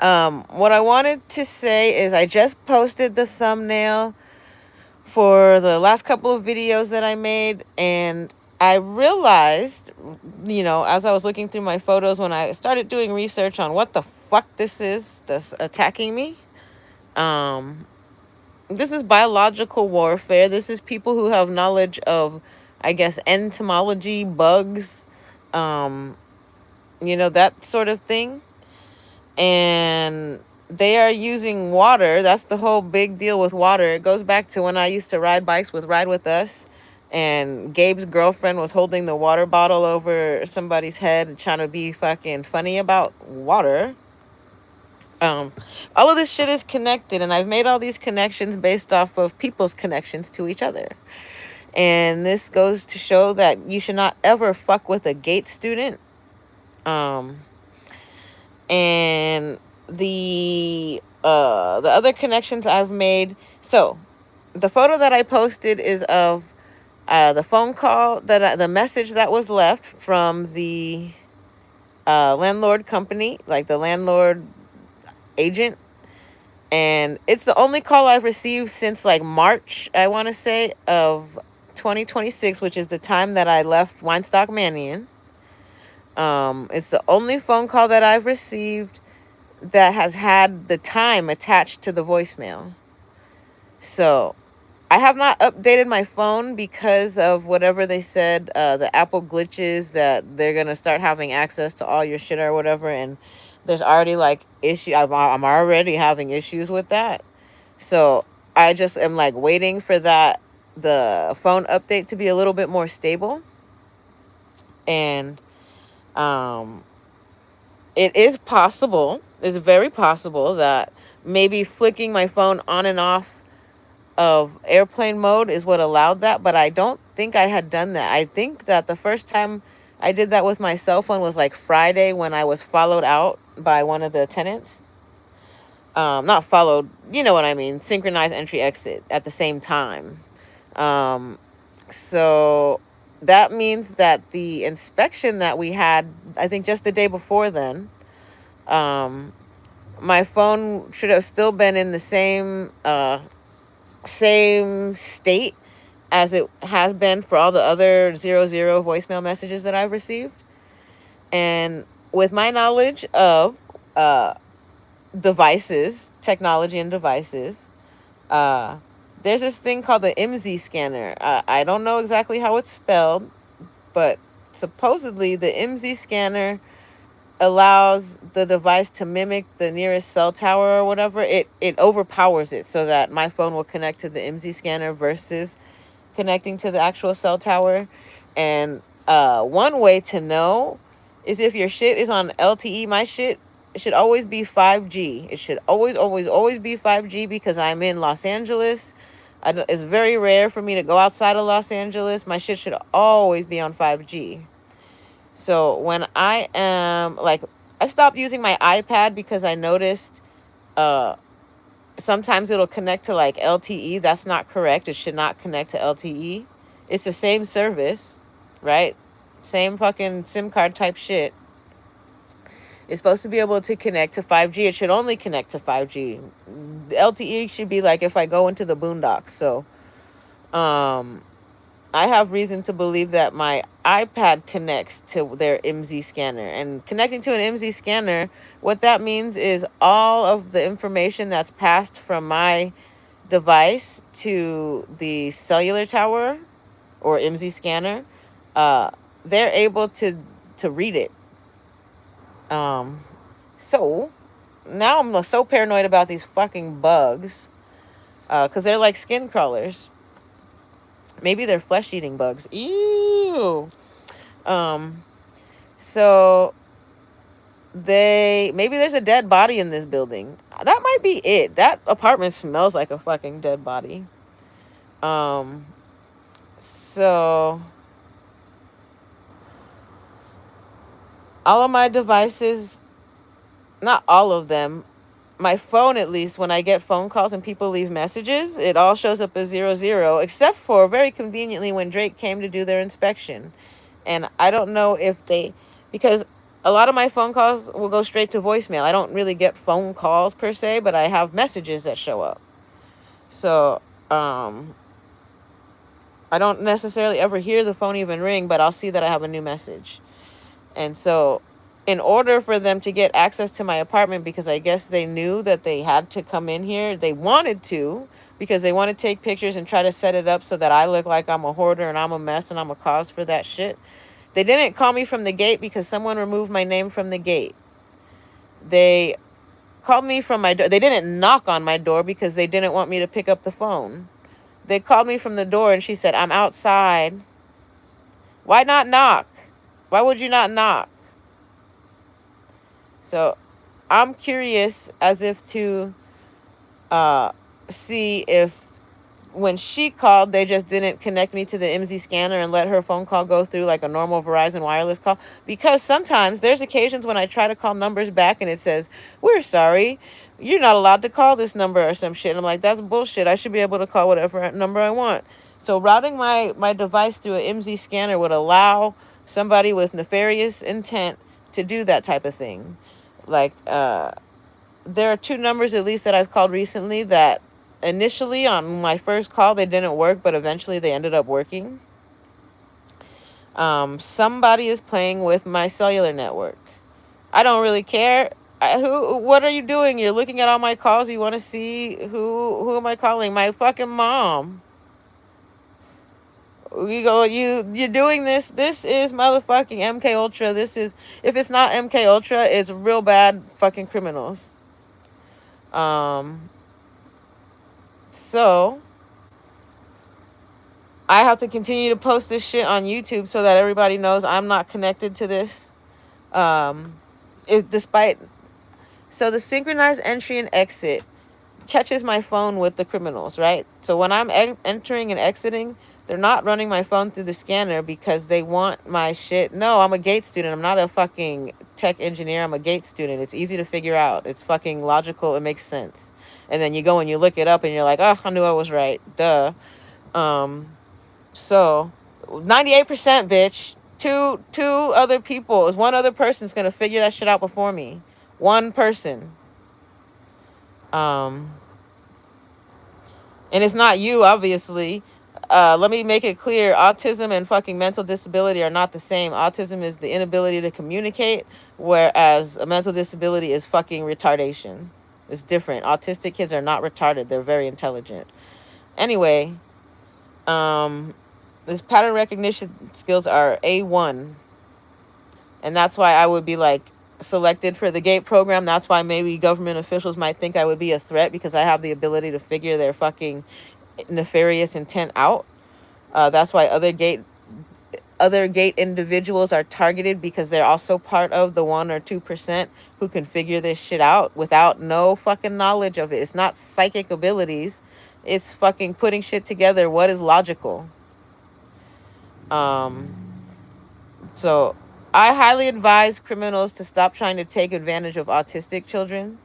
What I wanted to say is I just posted the thumbnail for the last couple of videos that I made, and I realized, as I was looking through my photos when I started doing research on what the fuck this is that's attacking me. This is biological warfare. This is people who have knowledge of, I guess, entomology, bugs, um, that sort of thing. And they are using water. That's the whole big deal with water. It goes back to when I used to ride bikes with Ride With Us, and Gabe's girlfriend was holding the water bottle over somebody's head and trying to be fucking funny about water. All of this shit is connected, and I've made all these connections based off of people's connections to each other. And this goes to show that you should not ever fuck with a GATE student. And the other connections I've made. So the photo that I posted is of the phone call the message that was left from the landlord company, like the landlord agent. And it's the only call I've received since like March, I want to say, of 2026, which is the time that I left Weinstock Mannion. It's the only phone call that I've received that has had the time attached to the voicemail. So I have not updated my phone because of whatever they said, the Apple glitches, that they're going to start having access to all your shit or whatever. And there's already like I'm already having issues with that. So I just am like waiting for the phone update to be a little bit more stable. And it is possible, it's very possible that maybe flicking my phone on and off of airplane mode is what allowed that, but I don't think I had done that. I think that the first time I did that with my cell phone was like Friday, when I was followed out by one of the tenants. Not followed, you know what I mean, synchronized entry exit at the same time. So that means that the inspection that we had, I think just the day before then, my phone should have still been in the same state as it has been for all the other 00 voicemail messages that I've received. And with my knowledge of devices, technology and devices, there's this thing called the IMSI scanner. I don't know exactly how it's spelled, but supposedly the IMSI scanner allows the device to mimic the nearest cell tower or whatever. It overpowers it so that my phone will connect to the IMSI scanner versus connecting to the actual cell tower. And one way to know is if your shit is on LTE. My shit, it should always be 5G. It should always be 5G, because I'm in Los Angeles. It's very rare for me to go outside of Los Angeles. My shit should always be on 5G. So when I am like, I stopped using my iPad because I noticed sometimes it'll connect to like LTE. That's not correct. It should not connect to LTE. It's the same service, right? Same fucking SIM card type shit. It's supposed to be able to connect to 5G. It should only connect to 5G. LTE should be like if I go into the boondocks. So I have reason to believe that my iPad connects to their IMSI scanner. And connecting to an IMSI scanner, what that means is all of the information that's passed from my device to the cellular tower or IMSI scanner, they're able to read it. So now I'm so paranoid about these fucking bugs, because they're like skin crawlers. Maybe they're flesh-eating bugs. Ew. So maybe there's a dead body in this building. That might be it. That apartment smells like a fucking dead body. So all of my devices, not all of them, my phone at least, when I get phone calls and people leave messages, it all shows up as 00, except for very conveniently when Drake came to do their inspection. And I don't know if because a lot of my phone calls will go straight to voicemail. I don't really get phone calls per se, but I have messages that show up. So, I don't necessarily ever hear the phone even ring, but I'll see that I have a new message. And so, in order for them to get access to my apartment, because I guess they knew that they had to come in here, they wanted to, because they want to take pictures and try to set it up so that I look like I'm a hoarder and I'm a mess and I'm a cause for that shit. They didn't call me from the gate because someone removed my name from the gate. They called me from my door. They didn't knock on my door because they didn't want me to pick up the phone. They called me from the door and she said, "I'm outside." Why not knock? Why would you not knock? So I'm curious as if to see if when she called, they just didn't connect me to the MZ scanner and let her phone call go through like a normal Verizon wireless call. Because sometimes there's occasions when I try to call numbers back and it says, "We're sorry, you're not allowed to call this number," or some shit. And I'm like, that's bullshit. I should be able to call whatever number I want. So routing my device through an MZ scanner would allow somebody with nefarious intent to do that type of thing. Like, there are two numbers at least that I've called recently that initially on my first call they didn't work, but eventually they ended up working. Somebody is playing with my cellular network. I don't really care. What are you doing? You're looking at all my calls. You want to see who am I calling? My fucking mom. You're doing this. This is motherfucking MK Ultra. This is, if it's not MK Ultra, it's real bad fucking criminals. So I have to continue to post this shit on YouTube so that everybody knows I'm not connected to this. Despite, so the synchronized entry and exit catches my phone with the criminals, right? So when I'm entering and exiting, they're not running my phone through the scanner because they want my shit. No, I'm a GATE student. I'm not a fucking tech engineer. I'm a GATE student. It's easy to figure out. It's fucking logical. It makes sense. And then you go and you look it up and you're like, oh, I knew I was right. Duh. So 98%, bitch. Two other people. Is one other person's gonna figure that shit out before me. One person. And it's not you, obviously. Let me make it clear. Autism and fucking mental disability are not the same. Autism is the inability to communicate, whereas a mental disability is fucking retardation. It's different. Autistic kids are not retarded. They're very intelligent. Anyway, this pattern recognition skills are A1. And that's why I would be like selected for the GATE program. That's why maybe government officials might think I would be a threat, because I have the ability to figure their fucking nefarious intent out. That's why other GATE individuals are targeted, because they're also part of the 1 or 2% who can figure this shit out without no fucking knowledge of it. It's not psychic abilities. It's fucking putting shit together. What is logical? So I highly advise criminals to stop trying to take advantage of autistic children.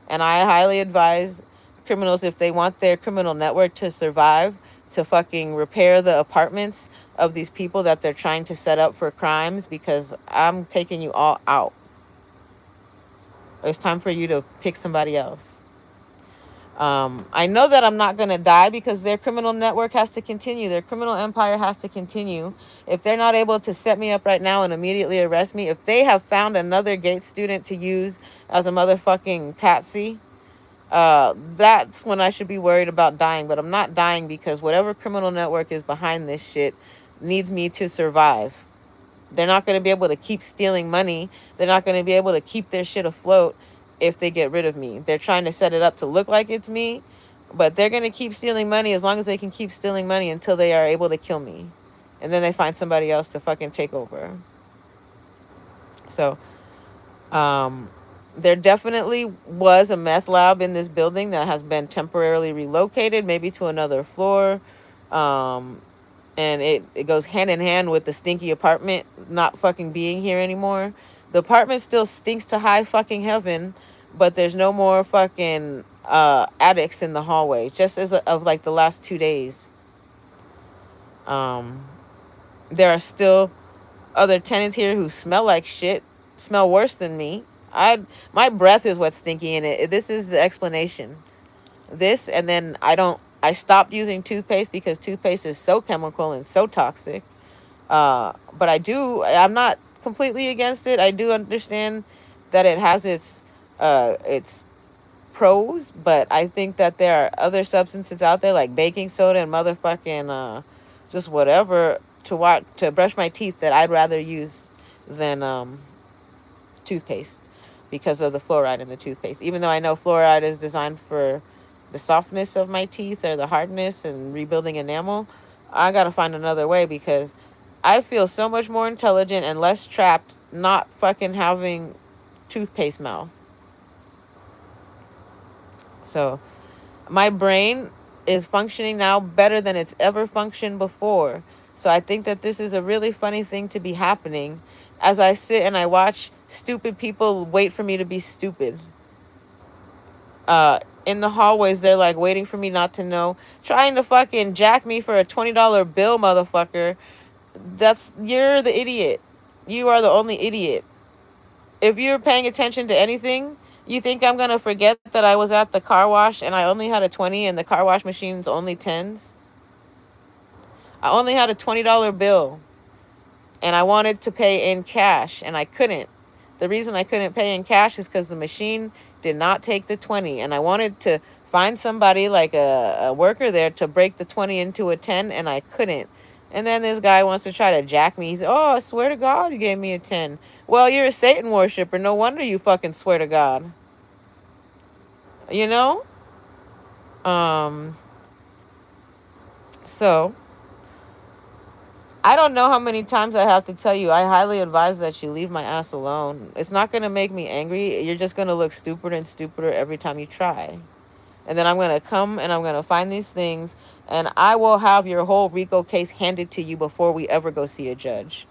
And I highly advise criminals, if they want their criminal network to survive, to fucking repair the apartments of these people that they're trying to set up for crimes, because I'm taking you all out. It's time for you to pick somebody else. I know that I'm not going to die because their criminal network has to continue. Their criminal empire has to continue. If they're not able to set me up right now and immediately arrest me, if they have found another GATE student to use as a motherfucking patsy, that's when I should be worried about dying. But I'm not dying, because whatever criminal network is behind this shit needs me to survive. They're not going to be able to keep stealing money. They're not going to be able to keep their shit afloat if they get rid of me. They're trying to set it up to look like it's me, but they're going to keep stealing money as long as they can keep stealing money until they are able to kill me. And then they find somebody else to fucking take over. So, there definitely was a meth lab in this building that has been temporarily relocated, maybe to another floor. And it goes hand in hand with the stinky apartment not fucking being here anymore. The apartment still stinks to high fucking heaven, but there's no more fucking addicts in the hallway, just as of like the last 2 days. There are still other tenants here who smell like shit. smell worse than me. My breath is what's stinky in it. This is the explanation. This, and then I stopped using toothpaste because toothpaste is so chemical and so toxic. But I'm not completely against it. I do understand that it has its pros, but I think that there are other substances out there like baking soda and motherfucking just whatever to brush my teeth that I'd rather use than toothpaste because of the fluoride in the toothpaste. Even though I know fluoride is designed for the softness of my teeth or the hardness and rebuilding enamel, I gotta find another way because I feel so much more intelligent and less trapped not fucking having toothpaste mouth. So my brain is functioning now better than it's ever functioned before. So I think that this is a really funny thing to be happening as I sit and I watch stupid people wait for me to be stupid. In the hallways, they're like waiting for me not to know, trying to fucking jack me for a $20 bill, motherfucker. You're the idiot. You are the only idiot. If you're paying attention to anything, you think I'm gonna forget that I was at the car wash and I only had a 20 and the car wash machine's only tens? I only had a $20 bill and I wanted to pay in cash and I couldn't. The reason I couldn't pay in cash is because the machine did not take the 20 and I wanted to find somebody like a worker there to break the 20 into a 10 and I couldn't. And then this guy wants to try to jack me. He said, "Oh, I swear to God you gave me a 10. Well, you're a Satan worshiper. No wonder you fucking swear to God." You know? Um, so I don't know how many times I have to tell you, I highly advise that you leave my ass alone. It's not going to make me angry. You're just going to look stupider and stupider every time you try. And then I'm going to come and I'm going to find these things and I will have your whole RICO case handed to you before we ever go see a judge.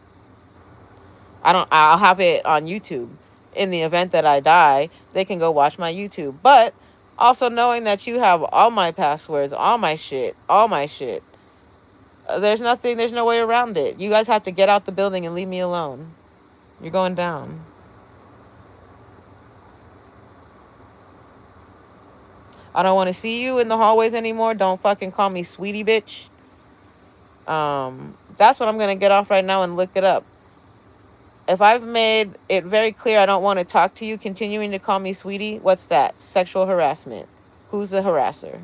I'll have it on YouTube. In the event that I die, they can go watch my YouTube. But also knowing that you have all my passwords, all my shit, there's no way around it. You guys have to get out the building and leave me alone. You're going down. I don't want to see you in the hallways anymore. Don't fucking call me sweetie bitch. That's what I'm going to get off right now and look it up. If I've made it very clear I don't want to talk to you, continuing to call me sweetie, what's that? Sexual harassment. Who's the harasser?